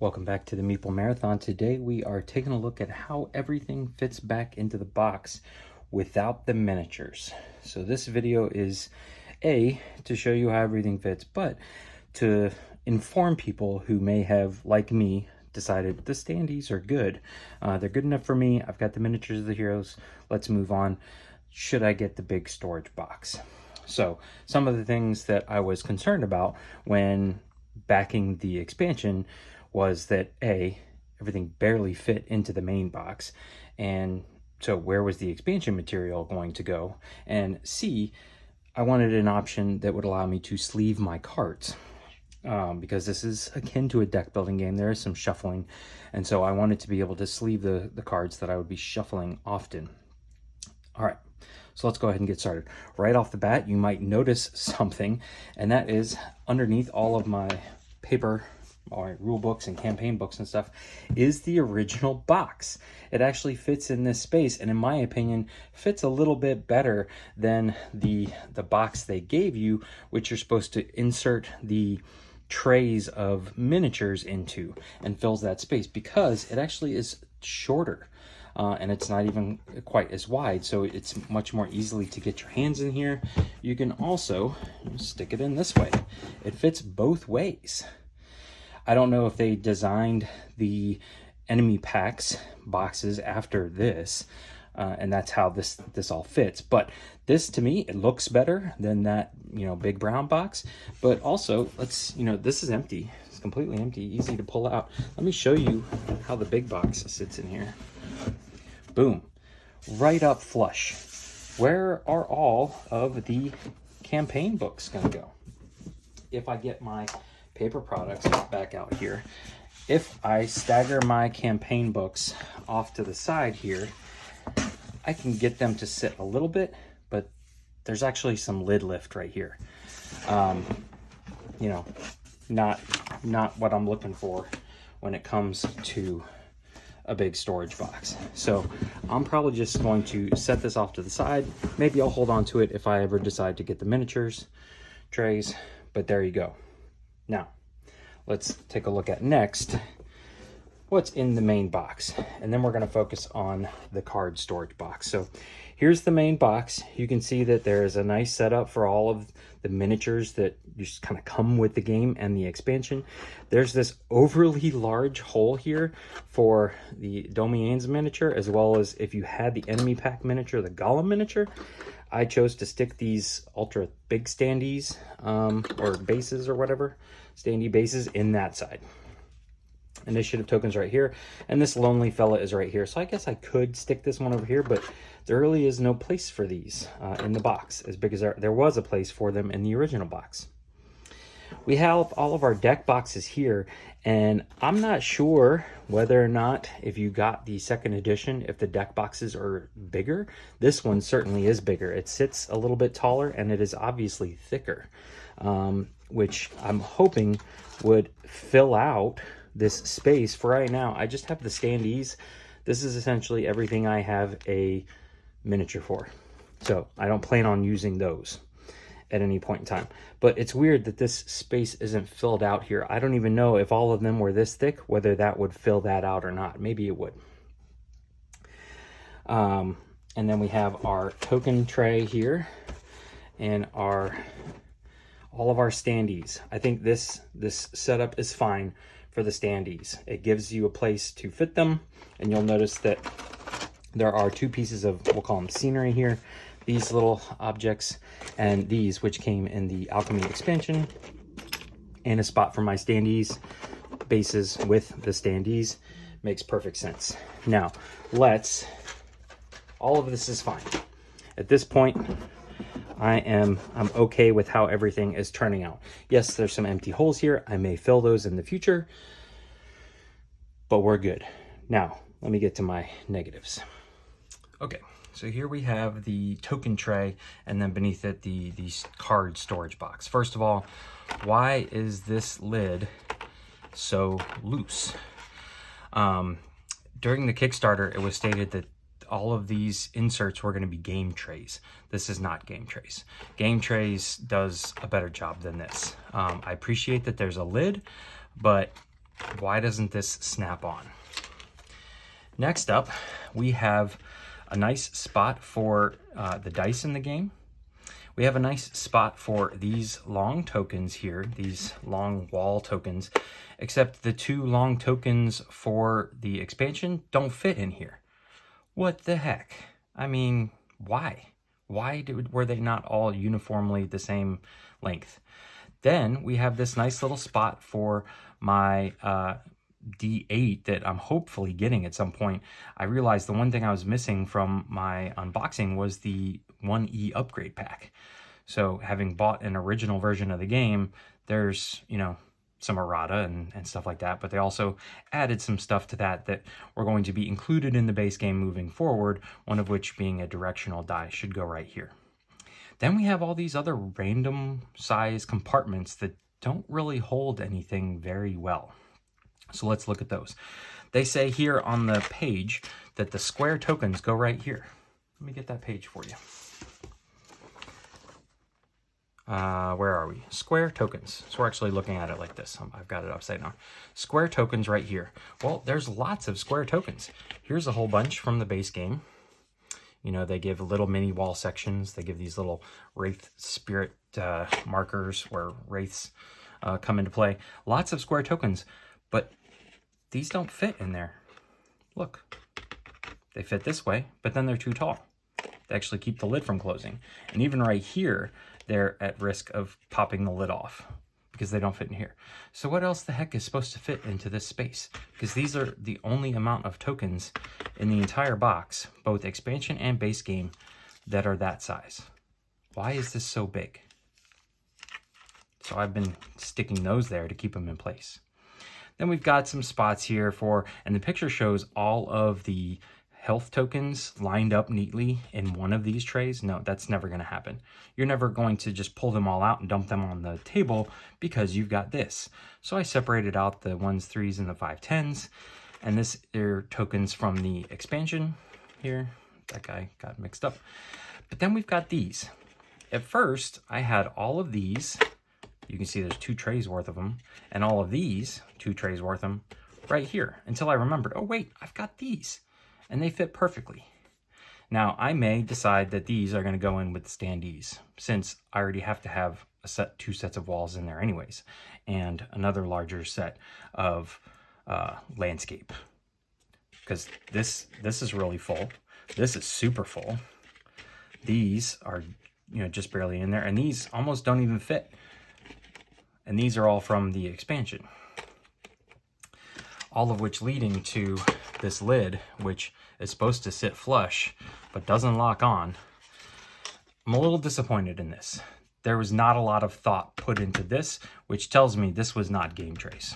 Welcome back to the Meeple Marathon. Today we are taking a look at how everything fits back into the box without the miniatures. So this video is to show you how everything fits, but to inform people who may have, like me, decided the standees are good. They're good enough for me. I've got the miniatures of the heroes. Let's move on. Should I get the big storage box? So some of the things that I was concerned about when backing the expansion was that everything barely fit into the main box, and so where was the expansion material going to go? And C, I wanted an option that would allow me to sleeve my cards, because this is akin to a deck building game. There is some shuffling, and so I wanted to be able to sleeve the cards that I would be shuffling often. All right, so let's go ahead and get started. Right off the bat, you might notice something, and that is underneath all of my paper, all my rule books and campaign books and stuff, is the original box. It actually fits in this space, and in my opinion, fits a little bit better than the box they gave you, which you're supposed to insert the trays of miniatures into and fills that space, because it actually is shorter. And it's not even quite as wide, so it's much more easily to get your hands in here. You can also stick it in this way. It fits both ways. I don't know if they designed the enemy packs boxes after this, and that's how this all fits. But this, to me, it looks better than that, big brown box. But also, this is empty. It's completely empty, easy to pull out. Let me show you how the big box sits in here. Boom, right up flush. Where are all of the campaign books gonna go? If I get my paper products back out here, if I stagger my campaign books off to the side here, I can get them to sit a little bit, but there's actually some lid lift right here. Not what I'm looking for when it comes to a big storage box. So I'm probably just going to set this off to the side. Maybe I'll hold on to it if I ever decide to get the miniatures trays, but there you go. Now, let's take a look at next what's in the main box, and then we're going to focus on the card storage box. So here's the main box. You can see that there is a nice setup for all of the miniatures that just kind of come with the game and the expansion. There's this overly large hole here for the Domien's miniature, as well as if you had the enemy pack miniature, the Golem miniature. I chose to stick these ultra big standees, or bases or whatever, standee bases, in that side. Initiative tokens right here, and this lonely fella is right here. So I guess I could stick this one over here, but there really is no place for these in the box, as big as there was a place for them in the original box. We have all of our deck boxes here, and I'm not sure whether or not, if you got the second edition, if the deck boxes are bigger. This one certainly is bigger. It sits a little bit taller, and it is obviously thicker, which I'm hoping would fill out this space. For right now, I just have the standees. This is essentially everything I have a miniature for, so I don't plan on using those at any point in time. But it's weird that this space isn't filled out here. I don't even know if all of them were this thick, whether that would fill that out or not. Maybe it would. And then we have our token tray here, and all of our standees. I think this setup is fine for the standees. It gives you a place to fit them, and you'll notice that there are two pieces of, we'll call them scenery here, these little objects, and these, which came in the alchemy expansion, and a spot for my standees bases with the standees. Makes perfect sense. Now all of this is fine at this point. I'm okay with how everything is turning out. Yes, there's some empty holes here. I may fill those in the future, but we're good. Now, let me get to my negatives. Okay, so here we have the token tray, and then beneath it, the card storage box. First of all, why is this lid so loose? During the Kickstarter, it was stated that all of these inserts were going to be game trays. This is not game trays. Game trays does a better job than this. I appreciate that there's a lid, but Why doesn't this snap on? Next up, we have a nice spot for the dice in the game. We have a nice spot for these long tokens here, these long wall tokens, except the 2 long tokens for the expansion don't fit in here. What the heck? I mean, why? Were they not all uniformly the same length? Then we have this nice little spot for my D8 that I'm hopefully getting at some point. I realized the one thing I was missing from my unboxing was the 1E upgrade pack. So having bought an original version of the game, there's, you know, some errata and stuff like that, but they also added some stuff to that were going to be included in the base game moving forward, one of which being a directional die should go right here. Then we have all these other random size compartments that don't really hold anything very well. So let's look at those. They say here on the page that the square tokens go right here. Let me get that page for you. Where are we? Square tokens. So we're actually looking at it like this. I've got it upside down. Square tokens right here. Well, there's lots of square tokens. Here's a whole bunch from the base game. You know, they give little mini wall sections. They give these little wraith spirit markers where wraiths come into play. Lots of square tokens, but these don't fit in there. Look, they fit this way, but then they're too tall. They actually keep the lid from closing. And even right here, they're at risk of popping the lid off because they don't fit in here. So what else the heck is supposed to fit into this space? Because these are the only amount of tokens in the entire box, both expansion and base game, that are that size. Why is this so big? So I've been sticking those there to keep them in place. Then we've got some spots here for, and the picture shows all of the health tokens lined up neatly in one of these trays. No, that's never going to happen. You're never going to just pull them all out and dump them on the table because you've got this. So I separated out the 1s, 3s, and the 5, 10s. And this are tokens from the expansion here. That guy got mixed up. But then we've got these. At first, I had all of these. You can see there's 2 trays worth of them. And all of these, 2 trays worth of them, right here. Until I remembered, oh wait, I've got these. And they fit perfectly. Now, I may decide that these are going to go in with standees, since I already have to have 2 sets of walls in there anyways, and another larger set of landscape. Because this is really full. This is super full. These are, you know, just barely in there, and these almost don't even fit. And these are all from the expansion. All of which leading to this lid, which is supposed to sit flush, but doesn't lock on. I'm a little disappointed in this. There was not a lot of thought put into this, which tells me this was not game trays.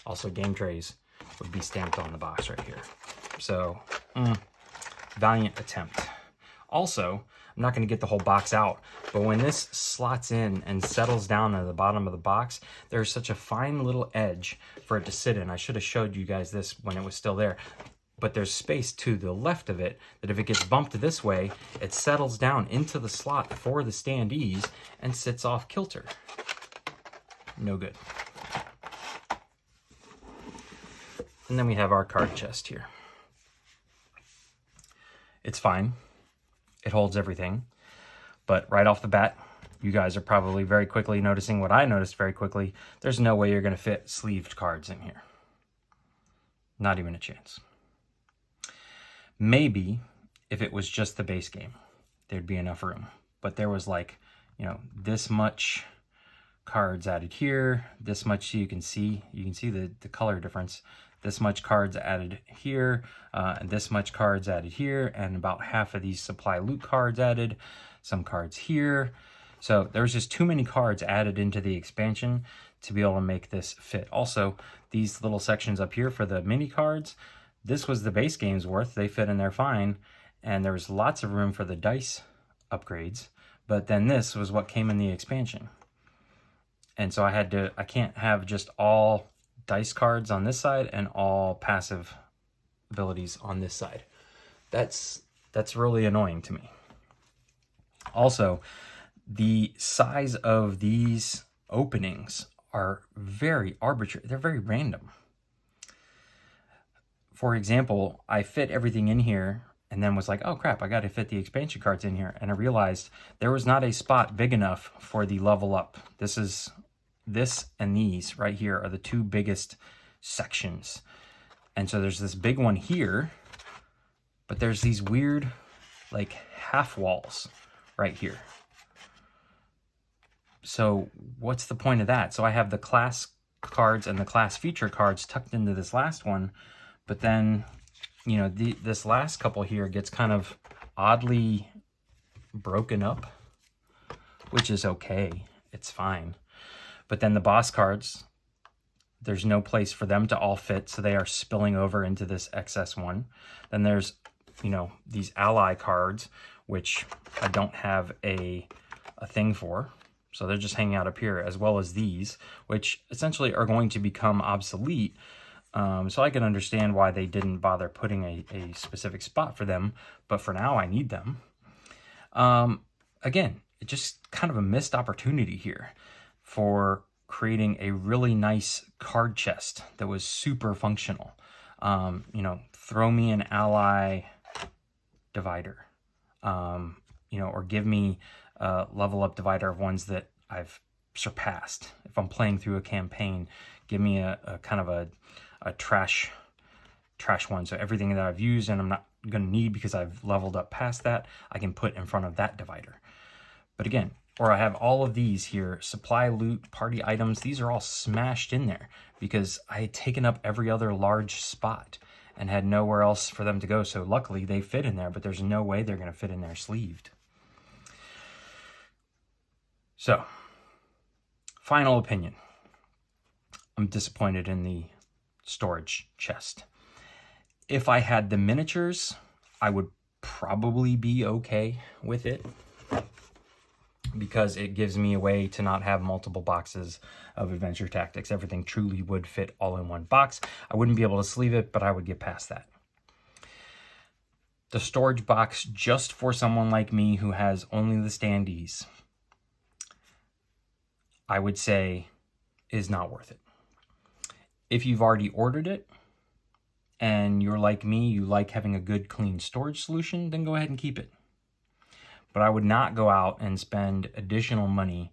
Also, game trays would be stamped on the box right here. So, valiant attempt. Also, I'm not going to get the whole box out, but when this slots in and settles down at the bottom of the box, there's such a fine little edge for it to sit in. I should have showed you guys this when it was still there, but there's space to the left of it that if it gets bumped this way, it settles down into the slot for the standees and sits off kilter. No good. And then we have our card chest here. It's fine. It holds everything. But right off the bat, you guys are probably very quickly noticing what I noticed very quickly. There's no way you're going to fit sleeved cards in here. Not even a chance. Maybe if it was just the base game, there'd be enough room. But there was like, you know, this much cards added here, this much, so you can see the color difference. This much cards added here, and this much cards added here, and about half of these supply loot cards added, some cards here. So there's just too many cards added into the expansion to be able to make this fit. Also, these little sections up here for the mini cards, this was the base game's worth. They fit in there fine, and there was lots of room for the dice upgrades, but then this was what came in the expansion. And so I can't have just all dice cards on this side and all passive abilities on this side. That's really annoying to me. Also, the size of these openings are very arbitrary. They're very random. For example, I fit everything in here and then was like, oh crap, I got to fit the expansion cards in here. And I realized there was not a spot big enough for the level up. This and these right here are the two biggest sections. And so there's this big one here, but there's these weird like half walls right here. So what's the point of that? So I have the class cards and the class feature cards tucked into this last one, but then, you know, this last couple here gets kind of oddly broken up, which is okay. It's fine. But then the boss cards, there's no place for them to all fit, so they are spilling over into this excess one. Then there's, you know, these ally cards, which I don't have a thing for. So they're just hanging out up here, as well as these, which essentially are going to become obsolete. So I can understand why they didn't bother putting a specific spot for them, but for now I need them. Again, it's just kind of a missed opportunity here for creating a really nice card chest that was super functional. You know, throw me an ally divider, you know, or give me a level up divider of ones that I've surpassed. If I'm playing through a campaign, give me a kind of a trash one. So everything that I've used and I'm not going to need because I've leveled up past that, I can put in front of that divider. But again, or I have all of these here, supply, loot, party items. These are all smashed in there because I had taken up every other large spot and had nowhere else for them to go. So luckily they fit in there, but there's no way they're going to fit in there sleeved. So, final opinion. I'm disappointed in the storage chest. If I had the miniatures, I would probably be okay with it because it gives me a way to not have multiple boxes of adventure tactics. Everything truly would fit all in one box. I wouldn't be able to sleeve it, but I would get past that. The storage box, just for someone like me who has only the standees, I would say is not worth it. If you've already ordered it and you're like me, you like having a good clean storage solution, then go ahead and keep it. But I would not go out and spend additional money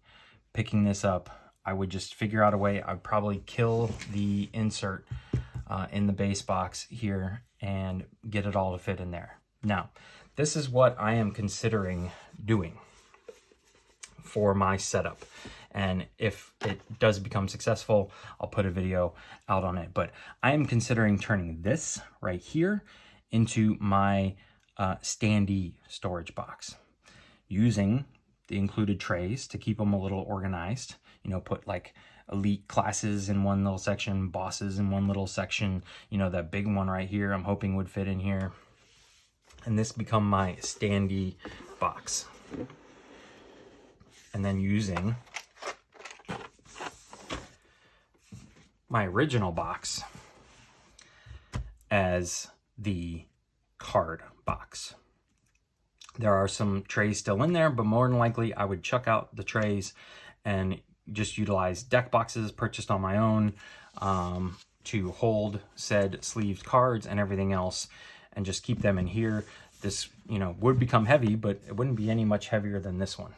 picking this up. I would just figure out a way. I'd probably kill the insert in the base box here and get it all to fit in there. Now, this is what I am considering doing for my setup. And if it does become successful, I'll put a video out on it. But I am considering turning this right here into my standee storage box, using the included trays to keep them a little organized. You know, put like elite classes in one little section, bosses in one little section. You know, that big one right here I'm hoping would fit in here. And this become my standee box. And then using my original box as the card box. There are some trays still in there, but more than likely I would chuck out the trays and just utilize deck boxes purchased on my own to hold said sleeved cards and everything else, and just keep them in here. This, you know, would become heavy, but it wouldn't be any much heavier than this one.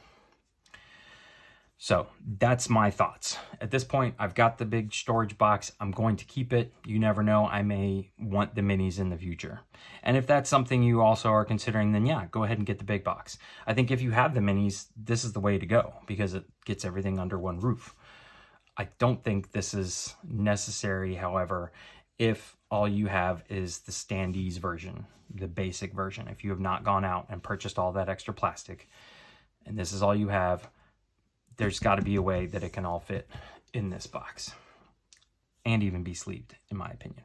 So that's my thoughts. At this point, I've got the big storage box. I'm going to keep it. You never know. I may want the minis in the future. And if that's something you also are considering, then yeah, go ahead and get the big box. I think if you have the minis, this is the way to go because it gets everything under one roof. I don't think this is necessary, however, if all you have is the standees version, the basic version. If you have not gone out and purchased all that extra plastic, and this is all you have, there's got to be a way that it can all fit in this box and even be sleeved, in my opinion.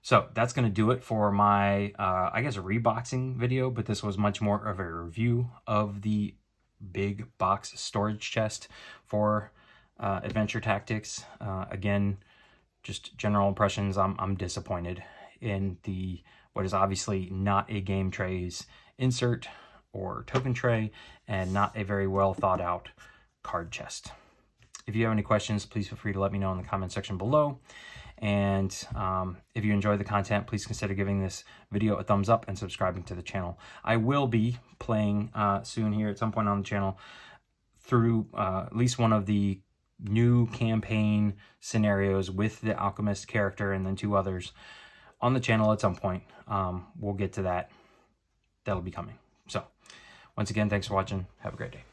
So that's going to do it for my, I guess, a reboxing video, but this was much more of a review of the big box storage chest for Adventure Tactics. Again, just general impressions. I'm disappointed in the what is obviously not a game trays insert or token tray, and not a very well thought out card chest. If you have any questions, please feel free to let me know in the comment section below. And if you enjoy the content, please consider giving this video a thumbs up and subscribing to the channel. I will be playing soon here at some point on the channel through at least one of the new campaign scenarios with the alchemist character and then 2 others on the channel at some point. We'll get to that. That'll be coming. So once again, thanks for watching. Have a great day.